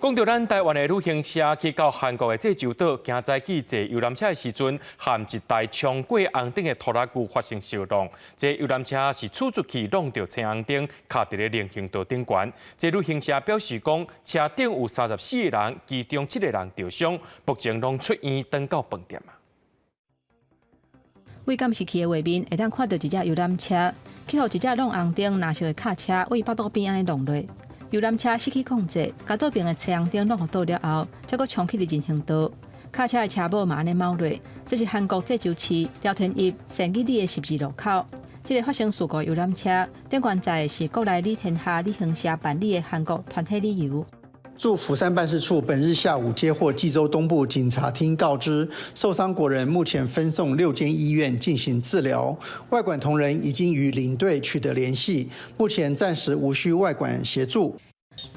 讲到咱台湾的旅行社去到韩国的济州岛，行载去坐游览车的时阵，和一台冲过红灯的拖拉机发生相撞。这游览车是出租去弄到青红灯，卡伫咧人行道顶悬。这旅行社表示讲，车顶有34个人，其中7个人受伤，目前拢出院转到饭店啊。为监视器的画面，会当看到一只游览车，去互一只弄红灯蓝色的卡车为巴肚边安尼弄落。游览车失去控制，甲倒边的车红灯弄互倒了后，才阁冲去入人行道。卡车的车母嘛安尼猫落。这是韩国济州市廖天一善义里的12路口。这个发生事故游览车顶悬载的是国内李天下旅行社办理的韩国团体旅游。驻釜山办事处本日下午接获济州东部警察厅告知，受伤国人目前分送6间医院进行治疗，外管同仁已经与领队取得联系，目前暂时无需外管协助。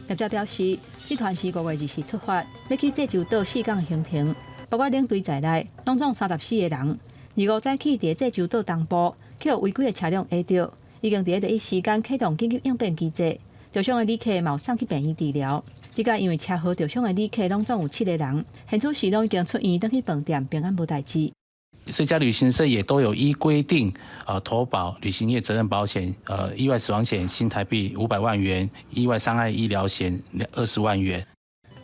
业者表示，集团是5月20日出发，要去济州岛4港行程，包括领队在内，拢总34个人。25早起伫济州岛东部，去互违规的车辆压着，已经伫第一时间启动紧急应变机制，受伤的旅客嘛有送去病院治疗。即个因为车祸受伤的旅客拢总有7个人，现此时拢已经出院，转去饭店，平安无代志。这家旅行社也都有依规定，投保旅行业责任保险，意外死亡险新台币500万元，意外伤害医疗险20万元。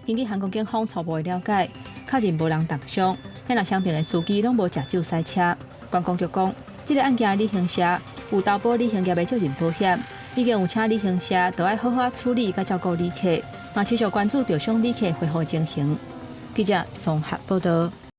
根据韩国警方初步的了解，确认无人重伤，迄若伤病的司机拢无食酒塞车。观光局讲，这个案件的旅行社有投保旅行业的责任保险，已经有请旅行社都要好好处理甲照顾旅客，嘛持续关注受伤旅客恢复的情形。记者综合报道。